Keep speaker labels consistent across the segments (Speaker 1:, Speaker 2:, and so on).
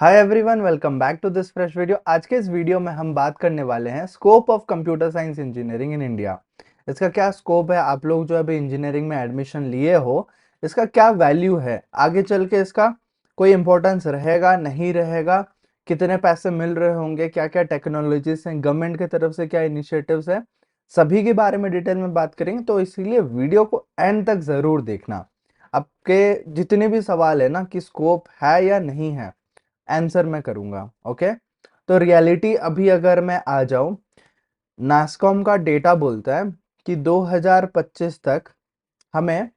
Speaker 1: Hi everyone, welcome back to this fresh video. आज के इस वीडियो में हम बात करने वाले हैं scope of computer science engineering in India. इसका क्या स्कोप है, आप लोग जो अभी इंजीनियरिंग में एडमिशन लिए हो इसका क्या वैल्यू है, आगे चल के इसका कोई इंपॉर्टेंस रहेगा नहीं रहेगा, कितने पैसे मिल रहे होंगे, क्या क्या टेक्नोलॉजीज हैं, गवर्नमेंट की तरफ से क्या इनिशिएटिव्स हैं, सभी के बारे में डिटेल में बात करेंगे। तो इसीलिए वीडियो को एंड तक जरूर देखना। आपके जितने भी सवाल है ना कि स्कोप है या नहीं है, आंसर मैं करूंगा। ओके, तो रियलिटी अभी अगर मैं आ जाऊं, नास्कॉम का डेटा बोलता है कि 2025 तक हमें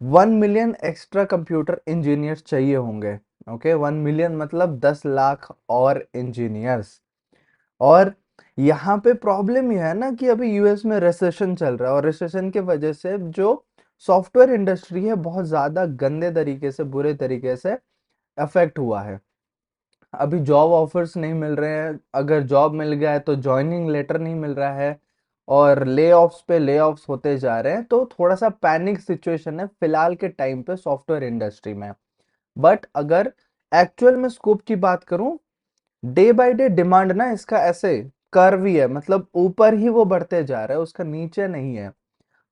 Speaker 1: 1 मिलियन एक्स्ट्रा कंप्यूटर इंजीनियर्स चाहिए होंगे। ओके, 1 मिलियन मतलब 10 लाख और इंजीनियर्स। और यहाँ पे प्रॉब्लम यह है ना कि अभी यूएस में रिसेशन चल रहा है और रिसेशन की वजह से जो सॉफ्टवेयर इंडस्ट्री है बहुत ज्यादा गंदे तरीके से, बुरे तरीके से अफेक्ट हुआ है। अभी जॉब ऑफर्स नहीं मिल रहे हैं, अगर जॉब मिल गया है तो जॉइनिंग लेटर नहीं मिल रहा है, और ले ऑफ्स पे ले ऑफ्स होते जा रहे हैं। तो थोड़ा सा पैनिक सिचुएशन है फिलहाल के टाइम पे सॉफ्टवेयर इंडस्ट्री में। बट अगर एक्चुअल में स्कोप की बात करूं, डे बाय डे डिमांड ना इसका ऐसे कर्व ही है, मतलब ऊपर ही वो बढ़ते जा रहा है, उसका नीचे नहीं है।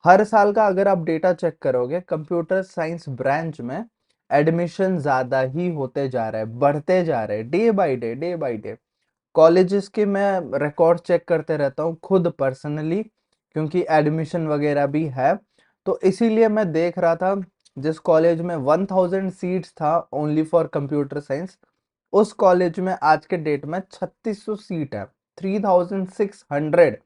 Speaker 1: हर साल का अगर आप डेटा चेक करोगे कंप्यूटर साइंस ब्रांच में एडमिशन ज्यादा ही होते जा रहा है, बढ़ते जा रहे हैं day by day, day by day. Colleges के मैं रिकॉर्ड चेक करते रहता हूँ खुद पर्सनली, क्योंकि एडमिशन वगैरह भी है। तो इसीलिए मैं देख रहा था, जिस कॉलेज में 1000 सीट्स था ओनली फॉर कंप्यूटर साइंस, उस कॉलेज में आज के डेट में 3600 सीट है। 3600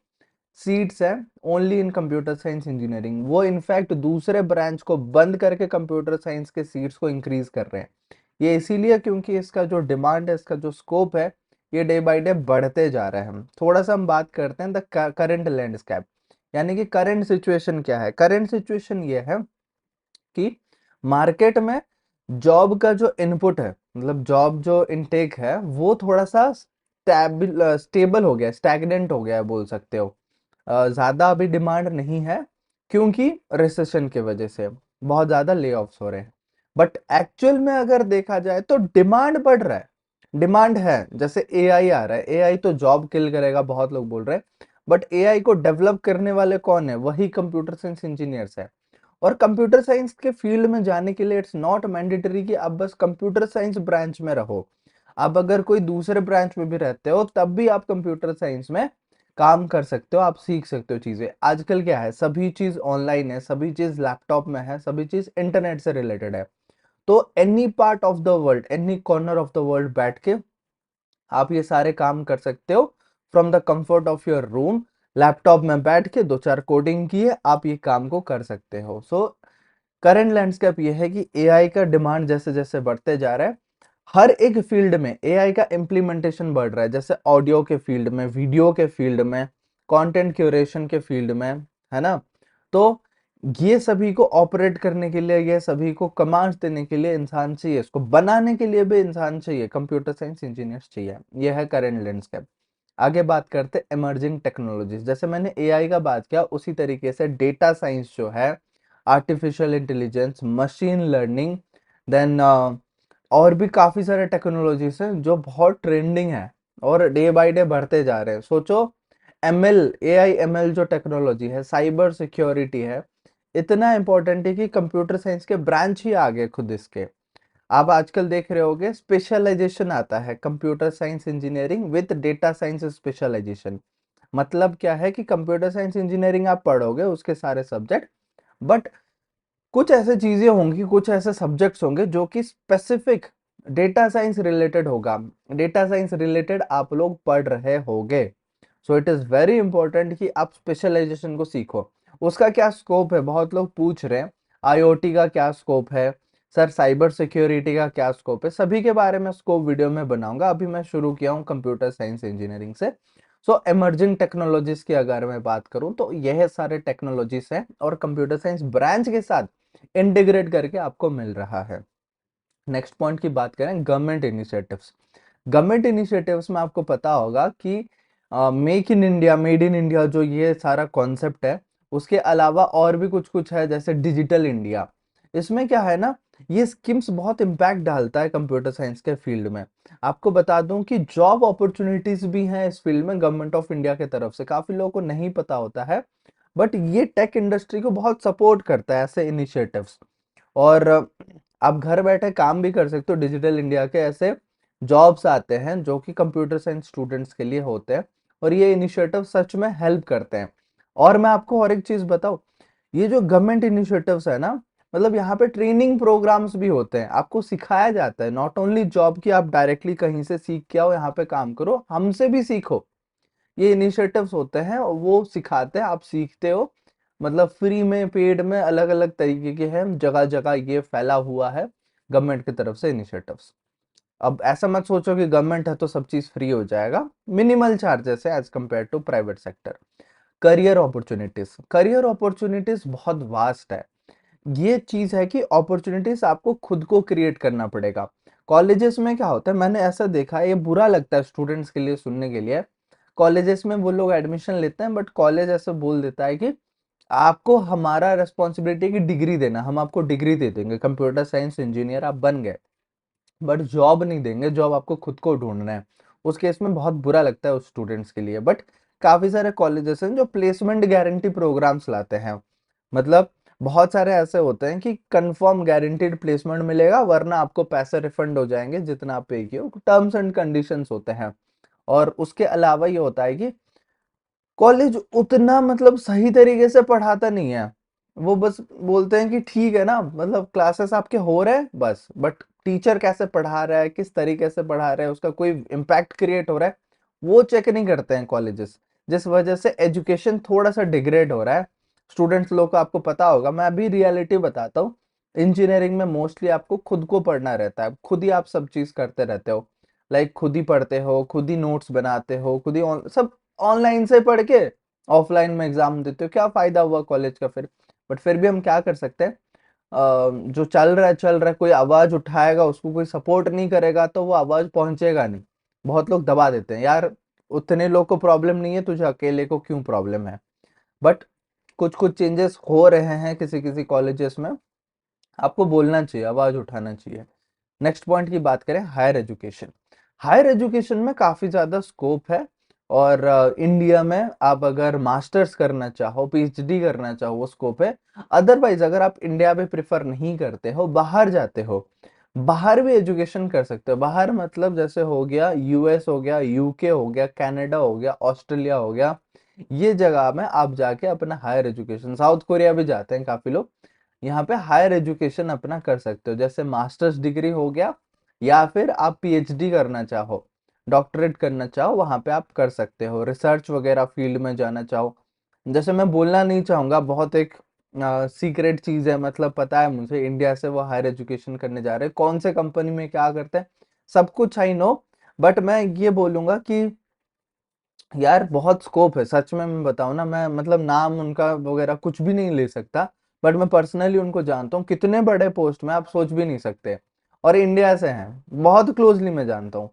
Speaker 1: सीट्स है only in computer science engineering. वो इनफैक्ट दूसरे ब्रांच को बंद करके कंप्यूटर साइंस के सीट्स को इंक्रीज कर रहे हैं। ये इसीलिए क्योंकि इसका जो डिमांड है, इसका जो स्कोप है, ये डे बाय डे बढ़ते जा रहे हैं। हम थोड़ा सा हम बात करते हैं द करंट लैंडस्केप, यानी कि करंट सिचुएशन क्या है। करंट सिचुएशन ये है कि मार्केट में जॉब का जो इनपुट है, मतलब जॉब जो इनटेक है, वो थोड़ा सा स्टेबल हो गया, स्टैग्नेंट हो गया है बोल सकते हो। ज्यादा अभी डिमांड नहीं है, क्योंकि रिसेशन की वजह से बहुत ज्यादा ले ऑफ्स हो रहे हैं। बट एक्चुअल में अगर देखा जाए तो डिमांड बढ़ रहा है, डिमांड है। जैसे एआई आ रहा है, एआई तो जॉब किल करेगा बहुत लोग बोल रहे हैं, बट एआई को डेवलप करने वाले कौन है? वही कंप्यूटर साइंस इंजीनियर्स है। और कंप्यूटर साइंस के फील्ड में जाने के लिए इट्स नॉट मैंडेटरी कि आप बस कंप्यूटर साइंस ब्रांच में रहो। आप अगर कोई दूसरे ब्रांच में भी रहते हो तब भी आप कंप्यूटर साइंस में काम कर सकते हो, आप सीख सकते हो चीजें। आजकल क्या है, सभी चीज ऑनलाइन है, सभी चीज लैपटॉप में है, सभी चीज इंटरनेट से रिलेटेड है। तो any part of the world, any corner of the world बैठ के आप ये सारे काम कर सकते हो from the comfort of your room. Laptop में बैठ के दो चार कोडिंग किए, आप ये काम को कर सकते हो। सो करंट लैंडस्केप ये है कि एआई का डिमांड जैसे जैसे बढ़ते जा रहा है, हर एक फील्ड में एआई का इम्प्लीमेंटेशन बढ़ रहा है। जैसे ऑडियो के फील्ड में, वीडियो के फील्ड में, कंटेंट क्यूरेशन के फील्ड में, है ना। तो ये सभी को ऑपरेट करने के लिए, ये सभी को कमांड्स देने के लिए इंसान चाहिए, इसको बनाने के लिए भी इंसान चाहिए, कंप्यूटर साइंस इंजीनियर्स चाहिए। ये है करंट लैंडस्केप। आगे बात करते हैं इमर्जिंग टेक्नोलॉजीज। जैसे मैंने एआई का बात किया, उसी तरीके से डेटा साइंस जो है, artificial intelligence, machine learning, then और भी काफी सारे टेक्नोलॉजीज हैं जो बहुत ट्रेंडिंग है और डे बाय डे बढ़ते जा रहे हैं। सोचो, एमएल, एआई एमएल जो टेक्नोलॉजी है, साइबर सिक्योरिटी है, इतना इंपॉर्टेंट है कि कंप्यूटर साइंस के ब्रांच ही आ गए खुद इसके। आप आजकल देख रहे होगे स्पेशलाइजेशन आता है, computer science engineering with data science specialisation. मतलब क्या है कि कंप्यूटर साइंस इंजीनियरिंग आप पढ़ोगे उसके सारे सब्जेक्ट, बट कुछ ऐसे चीजें होंगी, कुछ ऐसे सब्जेक्ट्स होंगे जो कि स्पेसिफिक डेटा साइंस रिलेटेड होगा। डेटा साइंस रिलेटेड आप लोग पढ़ रहे होगे। So it is very important कि आप स्पेशलाइजेशन को सीखो। उसका क्या स्कोप है, बहुत लोग पूछ रहे हैं। आईओटी का क्या स्कोप है सर, साइबर सिक्योरिटी का क्या स्कोप है, सभी के बारे में स्कोप वीडियो में बनाऊंगा। अभी मैं शुरू किया हूँ कंप्यूटर साइंस इंजीनियरिंग से। सो इमर्जिंग टेक्नोलॉजीज की अगर मैं बात करूं तो यह सारे टेक्नोलॉजीज हैं और कंप्यूटर साइंस ब्रांच के साथ इंटीग्रेट करके आपको मिल रहा है। नेक्स्ट पॉइंट की बात करें, गवर्नमेंट इनिशिएटिव्स। गवर्नमेंट इनिशिएटिव्स में आपको पता होगा कि make in India, made in India, जो ये सारा कॉन्सेप्ट है, उसके अलावा और भी कुछ कुछ है, जैसे डिजिटल इंडिया। इसमें क्या है ना, ये स्कीम्स बहुत इम्पैक्ट डालता है कंप्यूटर साइंस के फील्ड में। आपको बता दूं कि जॉब अपॉर्चुनिटीज भी हैं इस फील्ड में गवर्नमेंट ऑफ इंडिया के तरफ से, काफी लोगों को नहीं पता होता है, बट ये टेक इंडस्ट्री को बहुत सपोर्ट करता है ऐसे इनिशिएटिव्स। और आप घर बैठे काम भी कर सकते हो, डिजिटल इंडिया के ऐसे जॉब्स आते हैं जो कि कंप्यूटर साइंस स्टूडेंट्स के लिए होते हैं, और ये इनिशिएटिव सच में हेल्प करते हैं। और मैं आपको और एक चीज बताऊं, ये जो गवर्नमेंट इनिशिएटिव्स है ना, मतलब यहाँ पे ट्रेनिंग प्रोग्राम्स भी होते हैं, आपको सिखाया जाता है, नॉट ओनली जॉब की आप डायरेक्टली कहीं से सीख के आओ यहाँ पे काम करो, हमसे भी सीखो। ये इनिशिएटिव्स होते हैं और वो सिखाते हैं, आप सीखते हो, मतलब फ्री में पेड में अलग अलग तरीके के हैं, जगह जगह ये फैला हुआ है गवर्नमेंट की तरफ से इनिशिएटिव्स। अब ऐसा मत सोचो कि गवर्नमेंट है तो सब चीज फ्री हो जाएगा, मिनिमल चार्जेस है as compare to private sector. Career opportunities बहुत वास्ट है। ये चीज है कि अपॉर्चुनिटीज आपको खुद को क्रिएट करना पड़ेगा। कॉलेजेस में क्या होता है, मैंने ऐसा देखा है, ये बुरा लगता है स्टूडेंट्स के लिए सुनने के लिए, कॉलेजेस में वो लोग एडमिशन लेते हैं बट कॉलेज ऐसे बोल देता है कि आपको हमारा रेस्पॉन्सिबिलिटी की डिग्री देना, हम आपको डिग्री दे देंगे, कंप्यूटर साइंस इंजीनियर आप बन गए, बट जॉब नहीं देंगे, जॉब आपको खुद को ढूंढना है। उस केस में बहुत बुरा लगता है उस स्टूडेंट्स के लिए। बट काफी सारे कॉलेजेस हैं जो प्लेसमेंट गारंटी प्रोग्राम्स लाते हैं, मतलब बहुत सारे ऐसे होते हैं कि कंफर्म गारंटीड प्लेसमेंट मिलेगा, वरना आपको पैसे रिफंड हो जाएंगे जितना आप पे किए हो, टर्म्स एंड कंडीशंस होते हैं। और उसके अलावा ये होता है कि कॉलेज उतना मतलब सही तरीके से पढ़ाता नहीं है, वो बस बोलते हैं कि ठीक है ना, मतलब क्लासेस आपके हो रहे हैं बस, बट टीचर कैसे पढ़ा रहा है, किस तरीके से पढ़ा रहा है, उसका कोई इम्पैक्ट क्रिएट हो रहा है, वो चेक नहीं करते हैं कॉलेजेस, जिस वजह से एजुकेशन थोड़ा सा डिग्रेड हो रहा है। स्टूडेंट्स लोग को आपको पता होगा, मैं अभी रियलिटी बताता हूँ, इंजीनियरिंग में मोस्टली आपको खुद को पढ़ना रहता है, खुद ही आप सब चीज करते रहते हो, लाइक खुद ही पढ़ते हो, खुद ही नोट्स बनाते हो, खुद ही सब ऑनलाइन से पढ़ के ऑफलाइन में एग्जाम देते हो, क्या फायदा हुआ कॉलेज का फिर। बट फिर भी हम क्या कर सकते हैं, जो चल रहा है, कोई आवाज उठाएगा, उसको कोई सपोर्ट नहीं करेगा तो वो आवाज पहुंचेगा नहीं। बहुत लोग दबा देते हैं, यार उतने लोग को प्रॉब्लम नहीं है, तुझे अकेले को क्यों प्रॉब्लम है। बट कुछ कुछ चेंजेस हो रहे हैं किसी किसी कॉलेजेस में, आपको बोलना चाहिए, आवाज उठाना चाहिए। नेक्स्ट पॉइंट की बात करें, हायर एजुकेशन। हायर एजुकेशन में काफी ज्यादा स्कोप है, और इंडिया में आप अगर मास्टर्स करना चाहो, पीएचडी करना चाहो, वो स्कोप है। अदरवाइज अगर आप इंडिया में प्रिफर नहीं करते हो, बाहर जाते हो, बाहर भी एजुकेशन कर सकते हो। बाहर मतलब जैसे हो गया यूएस, हो गया यूके, हो गया कनाडा, हो गया ऑस्ट्रेलिया, हो गया, ये जगह में आप जाके अपना हायर एजुकेशन, साउथ कोरिया भी जाते हैं काफी लोग, यहाँ पे हायर एजुकेशन अपना कर सकते हो, जैसे मास्टर्स डिग्री हो गया, या फिर आप पीएचडी करना चाहो, डॉक्टरेट करना चाहो, वहां पे आप कर सकते हो, रिसर्च वगैरह फील्ड में जाना चाहो। जैसे मैं बोलना नहीं चाहूंगा, बहुत एक सीक्रेट चीज है, मतलब पता है मुझे, इंडिया से वो हायर एजुकेशन करने जा रहे हैं, कौन से कंपनी में क्या करते हैं सब कुछ आई नो। बट मैं ये बोलूंगा कि यार बहुत स्कोप है सच में, मैं बताऊं ना, मैं मतलब नाम उनका वगैरह कुछ भी नहीं ले सकता, बट मैं पर्सनली उनको जानता हूँ, कितने बड़े पोस्ट में आप सोच भी नहीं सकते, और इंडिया से हैं, बहुत क्लोजली मैं जानता हूँ।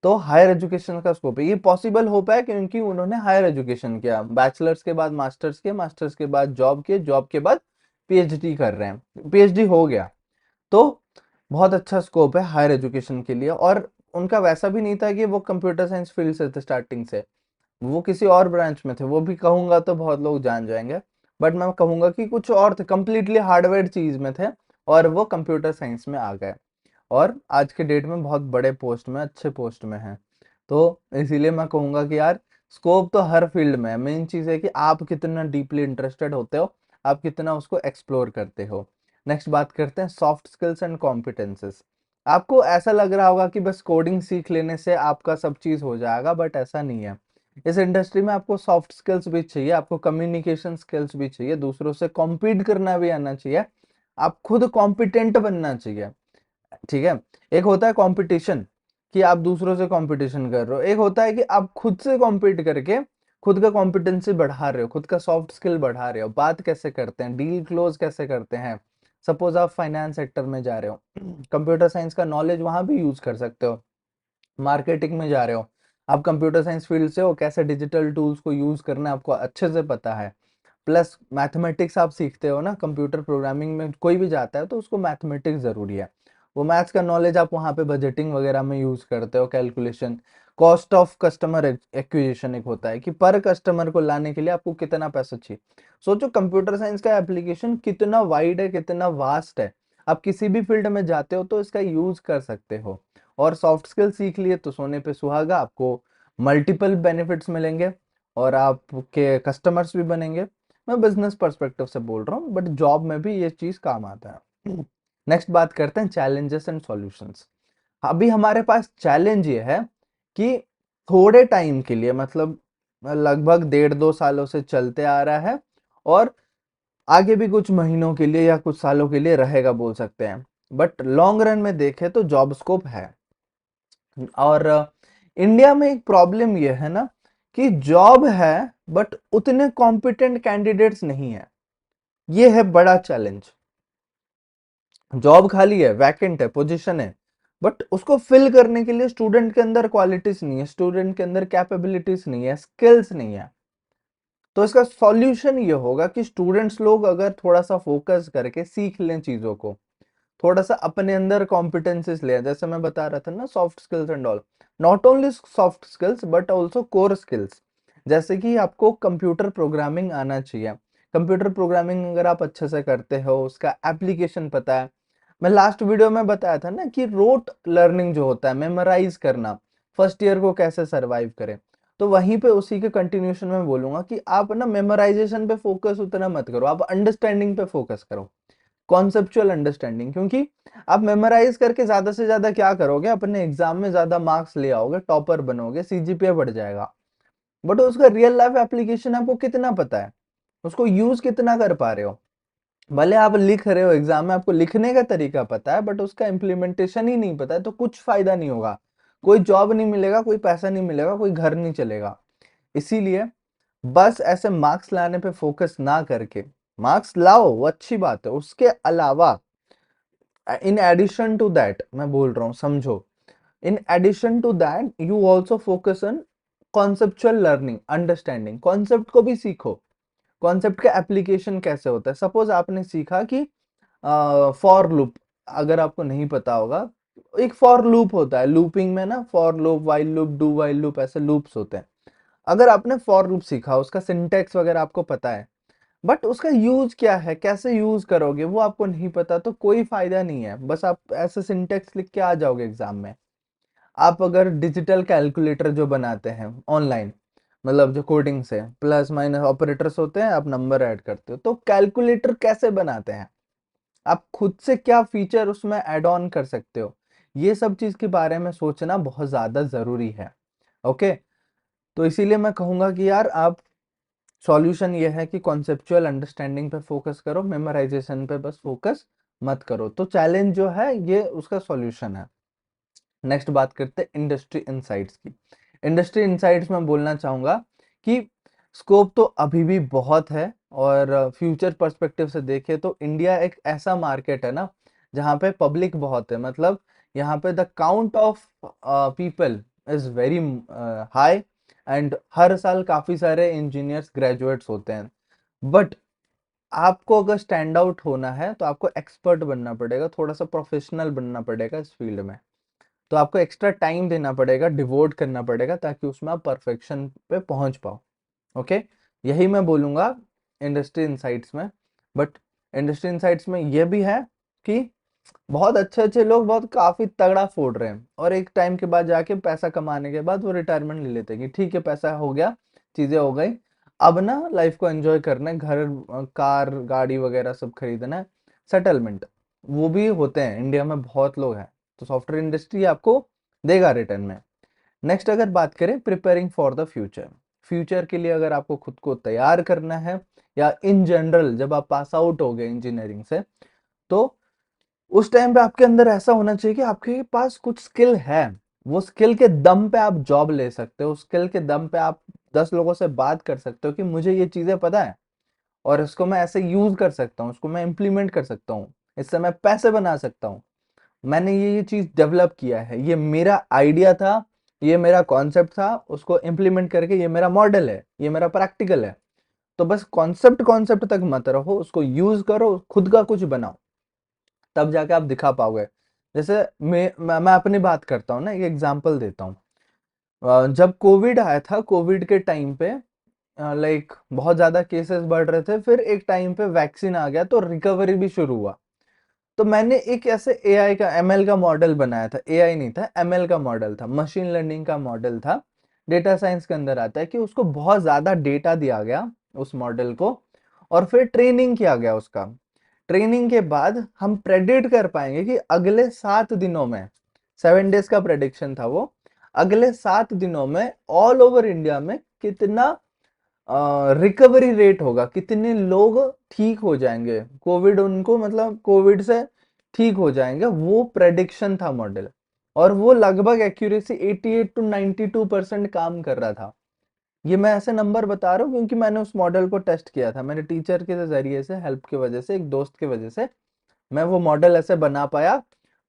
Speaker 1: तो हायर एजुकेशन का स्कोप है, ये पॉसिबल हो पाया क्योंकि उन्होंने हायर एजुकेशन किया, बैचलर्स के बाद मास्टर्स किया, मास्टर्स के बाद जॉब किए, जॉब के बाद पीएचडी कर रहे हैं, पीएचडी हो गया। तो बहुत अच्छा स्कोप है हायर एजुकेशन के लिए। और उनका वैसा भी नहीं था कि वो कंप्यूटर साइंस फील्ड से थे स्टार्टिंग से, वो किसी और ब्रांच में थे, वो भी कहूंगा तो बहुत लोग जान जाएंगे, बट मैं कहूंगा कि कुछ और थे, कंप्लीटली हार्डवेयर चीज में थे, और वो कंप्यूटर साइंस में आ गए, और आज के डेट में बहुत बड़े पोस्ट में, अच्छे पोस्ट में हैं। तो इसीलिए मैं कहूंगा कि यार स्कोप तो हर फील्ड में है, मेन चीज है कि आप कितना डीपली इंटरेस्टेड होते हो, आप कितना उसको एक्सप्लोर करते हो। नेक्स्ट बात करते हैं सॉफ्ट स्किल्स एंड कॉम्पिटेंसेस। आपको ऐसा लग रहा होगा कि बस कोडिंग सीख लेने से आपका सब चीज हो जाएगा, बट ऐसा नहीं है। इस इंडस्ट्री में आपको सॉफ्ट स्किल्स भी चाहिए, आपको कम्युनिकेशन स्किल्स भी चाहिए, दूसरों से कॉम्पीट करना भी आना चाहिए, आप खुद कॉम्पिटेंट बनना चाहिए। ठीक है, एक होता है कंपटीशन, कि आप दूसरों से कंपटीशन कर रहे हो, एक होता है कि आप खुद से कॉम्पीट करके खुद का कॉम्पिटेंसी बढ़ा रहे हो, खुद का सॉफ्ट स्किल बढ़ा रहे हो, बात कैसे करते हैं, डील क्लोज कैसे करते हैं। सपोज आप फाइनेंस सेक्टर में जा रहे हो, कंप्यूटर साइंस का नॉलेज वहां भी यूज कर सकते हो। मार्केटिंग में जा रहे हो, आप कंप्यूटर साइंस फील्ड से हो, कैसे डिजिटल टूल्स को यूज करना है आपको अच्छे से पता है। प्लस मैथमेटिक्स आप सीखते हो ना, कंप्यूटर प्रोग्रामिंग में कोई भी जाता है तो उसको मैथमेटिक्स ज़रूरी है। वो मैथ्स का नॉलेज आप वहाँ पे बजटिंग वगैरह में यूज़ करते हो, calculation. Cost of customer acquisition एक होता है कि पर कस्टमर को लाने के लिए आपको कितना पैसा चाहिए। सोचो कंप्यूटर साइंस का एप्लीकेशन कितना वाइड है, कितना वास्ट है। आप किसी भी फील्ड में जाते हो तो इसका यूज़ कर सकते हो। और सॉफ्ट स्किल सीख लिए तो सोने पे सुहागा, आपको मल्टीपल बेनिफिट्स मिलेंगे और आपके कस्टमर्स भी बनेंगे। मैं बिजनेस पर्सपेक्टिव से बोल रहा हूँ, बट जॉब में भी ये चीज काम आता है। नेक्स्ट बात करते हैं चैलेंजेस एंड सॉल्यूशंस। अभी हमारे पास चैलेंज ये है कि थोड़े टाइम के लिए, मतलब लगभग 1.5-2 सालों से चलते आ रहा है और आगे भी कुछ महीनों के लिए या कुछ सालों के लिए रहेगा बोल सकते हैं, बट लॉन्ग रन में देखें तो जॉब स्कोप है। और इंडिया में एक प्रॉब्लम ये है ना कि जॉब है बट उतने कॉम्पिटेंट कैंडिडेट्स नहीं है। ये है बड़ा चैलेंज। जॉब खाली है, वैकेंट है, पोजीशन है, बट उसको फिल करने के लिए स्टूडेंट के अंदर क्वालिटीज नहीं है, स्टूडेंट के अंदर कैपेबिलिटीज नहीं है, स्किल्स नहीं है। तो इसका सॉल्यूशन ये होगा कि स्टूडेंट्स लोग अगर थोड़ा सा फोकस करके सीख लें चीजों को, थोड़ा सा अपने अंदर कॉम्पिटेंसीज ले, जैसे मैं बता रहा था ना, soft skills and all. Not only soft skills but also core skills. जैसे कि आपको कंप्यूटर प्रोग्रामिंग आना चाहिए। कंप्यूटर प्रोग्रामिंग अगर आप अच्छे से करते हो, उसका एप्लीकेशन पता है। मैं लास्ट वीडियो में बताया था ना कि रोट लर्निंग जो होता है, मेमोराइज करना, फर्स्ट ईयर को कैसे सरवाइव करें। तो वहीं पे उसी के कंटिन्यूशन में बोलूंगा कि आप ना मेमोराइजेशन पे फोकस उतना मत करो, आप अंडरस्टैंडिंग पे फोकस करो, कॉन्सेप्चुअल अंडरस्टैंडिंग। क्योंकि आप मेमोराइज करके ज्यादा से ज्यादा क्या करोगे, अपने एग्जाम में ज्यादा मार्क्स ले आओगे, टॉपर बनोगे, सीजीपीए बढ़ जाएगा, बट उसका रियल लाइफ एप्लीकेशन आपको कितना पता है, उसको यूज कितना कर पा रहे हो। भले आप लिख रहे हो एग्जाम में, आपको लिखने का तरीका पता है बट उसका इम्प्लीमेंटेशन ही नहीं पता है, तो कुछ फायदा नहीं होगा। कोई जॉब नहीं मिलेगा, कोई पैसा नहीं मिलेगा, कोई घर नहीं चलेगा। इसीलिए बस ऐसे मार्क्स लाने पे फोकस ना करके, मार्क्स लाओ वो अच्छी बात है, उसके अलावा इन एडिशन टू दैट मैं बोल रहा हूँ, समझो, in addition to that you also focus on conceptual learning, understanding, concept को भी सीखो। कॉन्सेप्ट का एप्लीकेशन कैसे होता है। सपोज आपने सीखा कि फॉर लूप, अगर आपको नहीं पता होगा, एक फॉर लूप होता है, लूपिंग में ना for loop, while loop, do while loop, ऐसे लूप्स होते हैं। अगर आपने फॉर लूप सीखा, उसका सिंटेक्स वगैरह आपको पता है, बट उसका यूज क्या है, कैसे यूज करोगे वो आपको नहीं पता, तो कोई फायदा नहीं है। बस आप ऐसे सिंटेक्स लिख के आ जाओगे एग्जाम में। आप अगर डिजिटल कैलकुलेटर जो बनाते हैं ऑनलाइन, मतलब जो कोडिंग से प्लस माइनस ऑपरेटर्स होते हैं, आप नंबर ऐड करते हो, तो कैलकुलेटर कैसे बनाते हैं, आप खुद से क्या फीचर उसमें ऐड ऑन कर सकते हो, ये सब चीज के बारे में सोचना बहुत ज्यादा जरूरी है। ओके, तो इसीलिए मैं कहूंगा कि यार आप, सॉल्यूशन ये है कि कॉन्सेप्चुअल अंडरस्टैंडिंग पे फोकस करो, मेमोराइजेशन पे बस फोकस मत करो। तो चैलेंज जो है ये उसका सॉल्यूशन है। नेक्स्ट बात करते हैं इंडस्ट्री इनसाइट्स की। इंडस्ट्री इनसाइट्स में बोलना चाहूंगा कि स्कोप तो अभी भी बहुत है, और फ्यूचर पर्सपेक्टिव से देखें तो इंडिया एक ऐसा मार्केट है ना जहाँ पे पब्लिक बहुत है, मतलब यहाँ पे the count of people is very high, and हर साल काफी सारे इंजीनियर्स ग्रेजुएट्स होते हैं। बट आपको अगर स्टैंड आउट होना है तो आपको एक्सपर्ट बनना पड़ेगा, थोड़ा सा प्रोफेशनल बनना पड़ेगा इस फील्ड में। तो आपको एक्स्ट्रा टाइम देना पड़ेगा, डिवोट करना पड़ेगा, ताकि उसमें आप परफेक्शन पे पहुंच पाओ। ओके, यही मैं बोलूंगा इंडस्ट्री इनसाइट्स में। बट इंडस्ट्री इनसाइट्स में ये भी है कि बहुत अच्छे अच्छे लोग बहुत काफी तगड़ा फोड़ रहे हैं, और एक टाइम के बाद जाके पैसा कमाने के बाद वो रिटायरमेंट ले लेते हैं कि ठीक है पैसा हो गया, चीजें हो गई, अब ना लाइफ को एंजॉय करना है, घर कार गाड़ी वगैरह सब खरीदना है, सेटलमेंट। वो भी होते हैं, इंडिया में बहुत लोग हैं। तो सॉफ्टवेयर इंडस्ट्री आपको देगा रिटर्न में। नेक्स्ट अगर बात करें preparing for the future, future के लिए अगर आपको खुद को तैयार करना है, या इन जनरल जब आप पास आउट हो गए इंजीनियरिंग से, तो उस टाइम पे आपके अंदर ऐसा होना चाहिए कि आपके पास कुछ स्किल है, वो स्किल के दम पे आप जॉब ले सकते हो, स्किल के दम पे आप 10 लोगों से बात कर सकते हो कि मुझे ये चीजें पता है और इसको मैं ऐसे यूज कर सकता हूँ, इसको मैं इम्प्लीमेंट कर सकता हूँ, इससे मैं पैसे बना सकता हूँ, मैंने ये चीज डेवलप किया है, ये मेरा आइडिया था, ये मेरा कॉन्सेप्ट था, उसको इम्प्लीमेंट करके ये मेरा मॉडल है, ये मेरा प्रैक्टिकल है। तो बस कॉन्सेप्ट कॉन्सेप्ट तक मत रहो, उसको यूज करो, खुद का कुछ बनाओ, तब जाके आप दिखा पाओगे। जैसे मैं अपनी बात करता हूँ ना, एक एग्जांपल देता हूँ। जब कोविड आया था, कोविड के टाइम पे लाइक बहुत ज्यादा केसेस बढ़ रहे थे, फिर एक टाइम पे वैक्सीन आ गया तो रिकवरी भी शुरू हुआ। तो मैंने एक ऐसे एआई का एमएल का मॉडल बनाया था, एआई नहीं था, एमएल का मॉडल था, मशीन लर्निंग का मॉडल था। डेटा साइंस के अंदर आता है कि उसको बहुत ज्यादा डेटा दिया गया उस मॉडल को, और फिर ट्रेनिंग किया गया उसका। ट्रेनिंग के बाद हम प्रेडिक्ट कर पाएंगे कि अगले 7 दिनों में, 7 डेज का प्रेडिक्शन था वो, अगले 7 दिनों में ऑल ओवर इंडिया में कितना रिकवरी रेट होगा, कितने लोग ठीक हो जाएंगे, कोविड उनको मतलब कोविड से ठीक हो जाएंगे, वो प्रेडिक्शन था मॉडल। और वो लगभग एक्यूरेसी 88 टू 92% काम कर रहा था। ये मैं ऐसे नंबर बता रहा हूँ क्योंकि मैंने उस मॉडल को टेस्ट किया था, मेरे टीचर के जरिए से, हेल्प की वजह से, एक दोस्त की वजह से मैं वो मॉडल ऐसे बना पाया,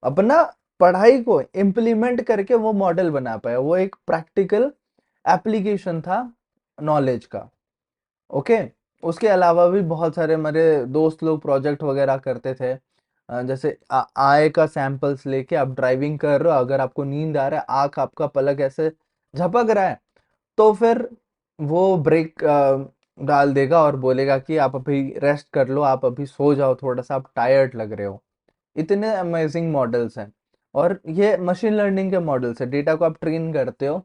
Speaker 1: अपना पढ़ाई को इम्प्लीमेंट करके वो मॉडल बना पाया। वो एक प्रैक्टिकल एप्लीकेशन था नॉलेज का। ओके। उसके अलावा भी बहुत सारे मेरे दोस्त लोग प्रोजेक्ट वगैरह करते थे। जैसे आय का सैंपल्स लेके आप ड्राइविंग कर रहे हो, अगर आपको नींद आ रहा है, आंख आपका पलक ऐसे झपक रहा है, तो फिर वो ब्रेक डाल देगा और बोलेगा कि आप अभी रेस्ट कर लो, आप अभी सो जाओ थोड़ा सा, आप टायर्ड लग रहे हो। इतने अमेजिंग मॉडल्स हैं। और ये मशीन लर्निंग के मॉडल्स है, डेटा को आप ट्रेन करते हो,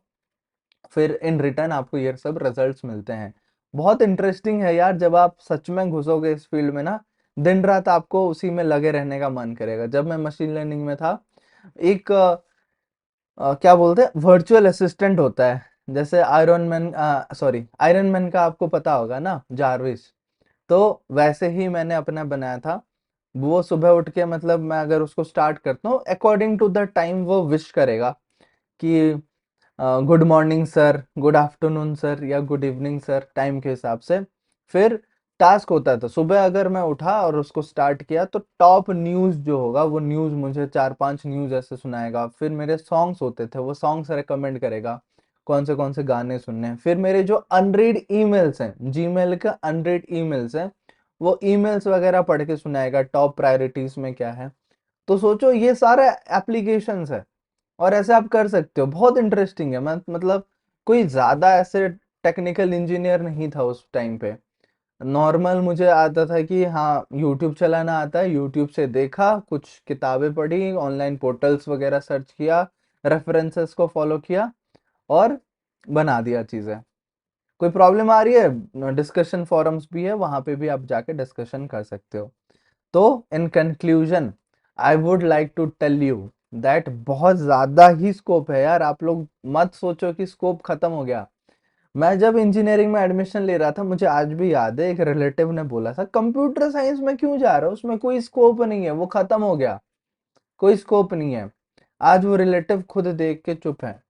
Speaker 1: फिर इन रिटर्न आपको ये सब रिजल्ट्स मिलते हैं। बहुत इंटरेस्टिंग है यार, जब आप सच में घुसोगे इस फील्ड में ना, दिन रात आपको उसी में लगे रहने का मन करेगा। जब मैं मशीन लर्निंग में था, एक क्या बोलते हैं, वर्चुअल असिस्टेंट होता है, जैसे iron man, sorry, iron man का आपको पता होगा ना, जारविस। तो वैसे ही मैंने अपना बनाया था। वो सुबह उठ के, मतलब मैं अगर उसको स्टार्ट करता हूँ, अकॉर्डिंग टू द टाइम वो विश करेगा कि good morning sir, good afternoon sir, या गुड इवनिंग सर, टाइम के हिसाब से। फिर टास्क होता था, सुबह अगर मैं उठा और उसको स्टार्ट किया तो टॉप न्यूज जो होगा वो न्यूज मुझे 4-5 न्यूज ऐसे सुनाएगा। फिर मेरे सॉन्ग्स होते थे, वो सॉन्ग्स रेकमेंड करेगा कौन से गाने सुनने हैं। फिर मेरे जो अनरीड ईमेल्स हैं, जीमेल का अनरीड ईमेल्स हैं, वो ईमेल्स वगैरह पढ़ के सुनाएगा, टॉप प्रायोरिटीज में क्या है। तो सोचो, ये सारे एप्लीकेशंस है और ऐसे आप कर सकते हो। बहुत इंटरेस्टिंग है। मैं मतलब कोई ज्यादा ऐसे टेक्निकल इंजीनियर नहीं था उस टाइम पे। नॉर्मल मुझे आता था कि हाँ, यूट्यूब चलाना आता है, यूट्यूब से देखा, कुछ किताबें पढ़ी, ऑनलाइन पोर्टल्स वगैरह सर्च किया, रेफरेंसेस को फॉलो किया और बना दिया चीजें। कोई प्रॉब्लम आ रही है, डिस्कशन फोरम्स भी है, वहां पे भी आप जाके डिस्कशन कर सकते हो। तो in conclusion, I would like to tell you that बहुत ज्यादा ही स्कोप है यार। आप लोग मत सोचो कि स्कोप खत्म हो गया। मैं जब इंजीनियरिंग में एडमिशन ले रहा था, मुझे आज भी याद है, एक रिलेटिव ने बोला था, कंप्यूटर साइंस में क्यों जा रहा हो, उसमें कोई स्कोप नहीं है, वो खत्म हो गया, कोई स्कोप नहीं है। आज वो रिलेटिव खुद देख के चुप है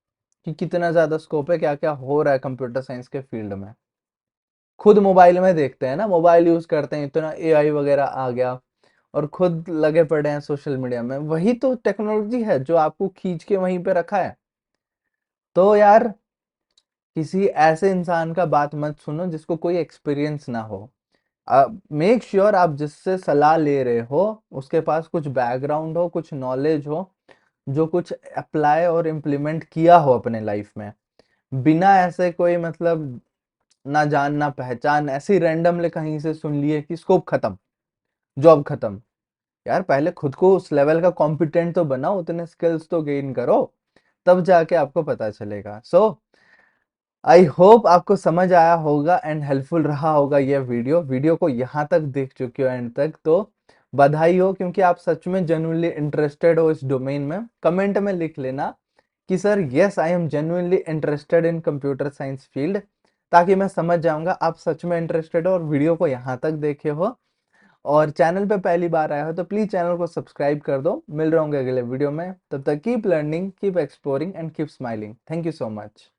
Speaker 1: कि कितना ज्यादा स्कोप है, क्या क्या हो रहा है कंप्यूटर साइंस के फील्ड में। खुद मोबाइल में देखते हैं ना, मोबाइल यूज करते हैं, इतना एआई वगैरह आ गया, और खुद लगे पड़े हैं सोशल मीडिया में। वही तो टेक्नोलॉजी है जो आपको खींच के वहीं पे रखा है। तो यार, किसी ऐसे इंसान का बात मत सुनो जिसको कोई एक्सपीरियंस ना हो। मेक श्योर आप जिससे सलाह ले रहे हो उसके पास कुछ बैकग्राउंड हो, कुछ नॉलेज हो, जो कुछ अप्लाई और इम्प्लीमेंट किया हो अपने लाइफ में। बिना ऐसे कोई मतलब ना जान ना पहचान, ऐसे रैंडमली कहीं से सुन लिए कि स्कोप खत्म, जॉब खत्म। यार पहले खुद को उस लेवल का कॉम्पिटेंट तो बनाओ, उतने स्किल्स तो गेन करो, तब जाके आपको पता चलेगा। सो आई होप आपको समझ आया होगा एंड हेल्पफुल रहा होगा ये वीडियो को यहाँ तक देख चुके हो एंड तक, तो बधाई हो, क्योंकि आप सच में जेन्युइनली इंटरेस्टेड हो इस डोमेन में। कमेंट में लिख लेना कि sir yes, I am genuinely interested in computer science field, ताकि मैं समझ जाऊंगा आप सच में इंटरेस्टेड हो और वीडियो को यहाँ तक देखे हो। और चैनल पे पहली बार आया हो तो प्लीज चैनल को सब्सक्राइब कर दो। मिल रहा हूँ अगले वीडियो में, तब तक keep learning, keep exploring and keep smiling. Thank you so much.